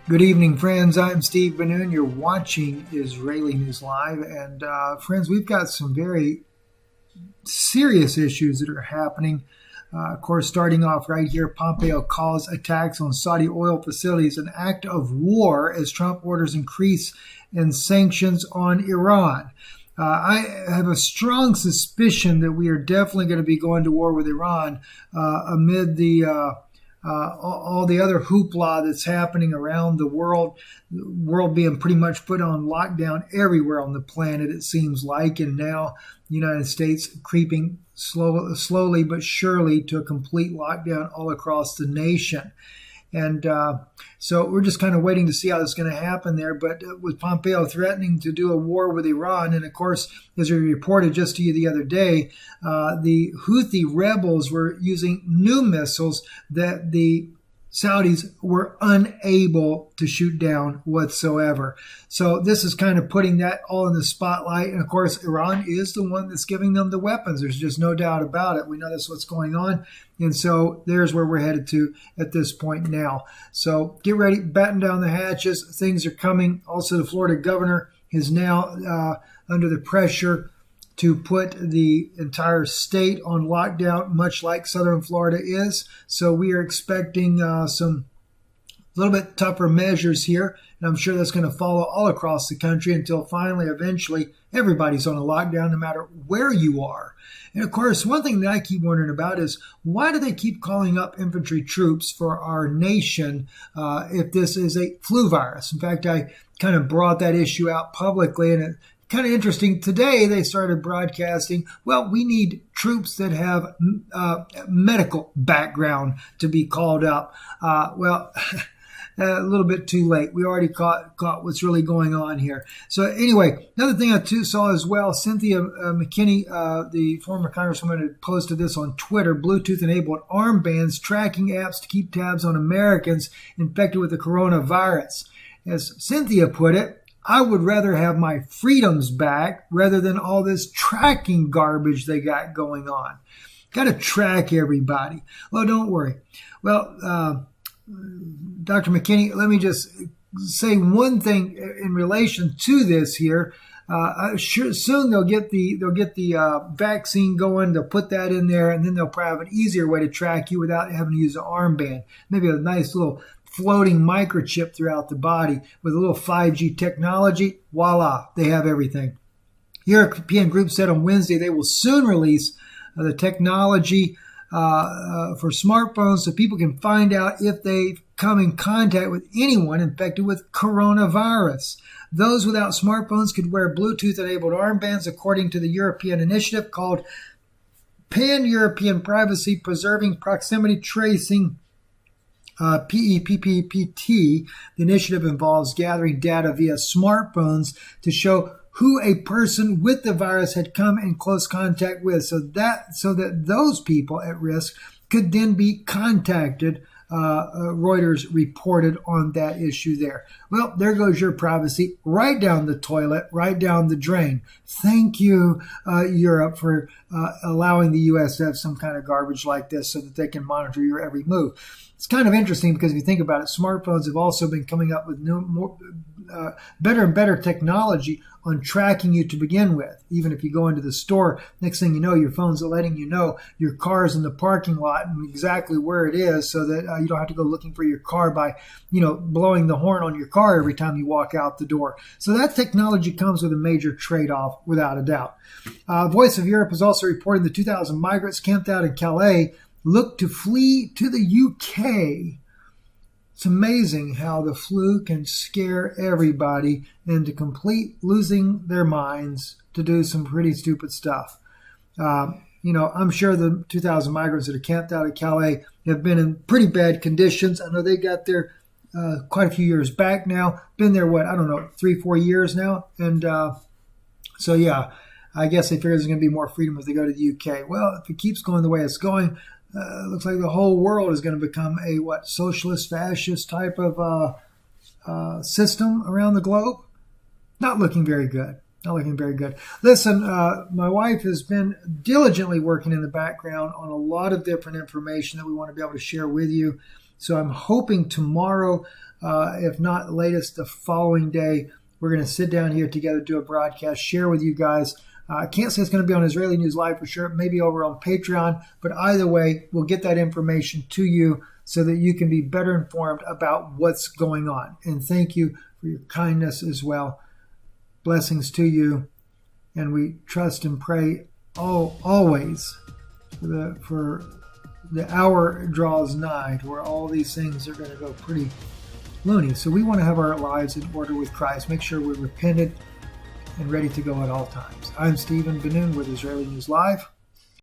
Good evening, friends. I'm Steve Benoon. You're watching Israeli News Live. And friends, we've got some very serious issues that are happening. Of course, starting off right here, Pompeo calls attacks on Saudi oil facilities an act of war as Trump orders increase in sanctions on Iran. I have a strong suspicion that we are definitely going to be going to war with Iran amid all the other hoopla that's happening around the world being pretty much put on lockdown everywhere on the planet, it seems like. And now the United States creeping slowly but surely to a complete lockdown all across the nation. And so we're just kind of waiting to see how this is going to happen there. But with Pompeo threatening to do a war with Iran, and of course, as we reported just to you the other day, the Houthi rebels were using new missiles that the Saudis were unable to shoot down whatsoever. So this is kind of putting that all in the spotlight. And of course, Iran is the one that's giving them the weapons. There's just no doubt about it. We know that's what's going on. And so there's where we're headed to at this point now. So get ready, batten down the hatches. Things are coming. Also, the Florida governor is now under the pressure to put the entire state on lockdown, much like Southern Florida is. So we are expecting some little bit tougher measures here. And I'm sure that's going to follow all across the country until finally, eventually, everybody's on a lockdown no matter where you are. And of course, one thing that I keep wondering about is why do they keep calling up infantry troops for our nation if this is a flu virus? In fact, I kind of brought that issue out publicly, and it kind of interesting. Today, they started broadcasting, well, we need troops that have medical background to be called up. Well, a little bit too late. We already caught what's really going on here. So anyway, another thing I too saw as well, Cynthia McKinney, the former congresswoman, had posted this on Twitter, Bluetooth-enabled armbands tracking apps to keep tabs on Americans infected with the coronavirus. As Cynthia put it, I would rather have my freedoms back rather than all this tracking garbage they got going on. Got to track everybody. Well, don't worry. Well, Dr. McKinney, let me just say one thing in relation to this here. Soon they'll get the vaccine going. They'll put that in there, and then they'll probably have an easier way to track you without having to use an armband. Maybe a nice little floating microchip throughout the body with a little 5G technology. Voila, they have everything. European group said on Wednesday they will soon release the technology for smartphones so people can find out if they've come in contact with anyone infected with coronavirus. Those without smartphones could wear Bluetooth-enabled armbands according to the European initiative called Pan-European Privacy Preserving Proximity Tracing PEPPT. The initiative involves gathering data via smartphones to show who a person with the virus had come in close contact with, so that those people at risk could then be contacted. Reuters reported on that issue there. Well, there goes your privacy right down the toilet, right down the drain. Thank you, Europe, for allowing the U.S. to have some kind of garbage like this so that they can monitor your every move. It's kind of interesting because if you think about it, smartphones have also been coming up with better and better technology on tracking you to begin with. Even if you go into the store, next thing you know, your phone's letting you know your car's in the parking lot and exactly where it is, so that you don't have to go looking for your car by, blowing the horn on your car every time you walk out the door. So that technology comes with a major trade-off, without a doubt. Voice of Europe is also reporting the 2,000 migrants camped out in Calais look to flee to the UK. It's amazing how the flu can scare everybody into complete losing their minds to do some pretty stupid stuff. I'm sure the 2,000 migrants that are camped out of Calais have been in pretty bad conditions. I know they got there quite a few years back now. Been there, 3-4 years now. And so, yeah, I guess they figure there's going to be more freedom if they go to the UK. Well, if it keeps going the way it's going, looks like the whole world is going to become a socialist, fascist type of system around the globe. Not looking very good. Not looking very good. Listen, my wife has been diligently working in the background on a lot of different information that we want to be able to share with you. So I'm hoping tomorrow if not latest, the following day. We're going to sit down here together, do a broadcast, share with you guys. I can't say it's going to be on Israeli News Live for sure, maybe over on Patreon, but either way, we'll get that information to you so that you can be better informed about what's going on. And thank you for your kindness as well. Blessings to you. And we trust and pray always for the hour draws nigh where all these things are going to go pretty loony. So we want to have our lives in order with Christ. Make sure we're repentant and ready to go at all times. I'm Stephen Benoon with Israeli News Live.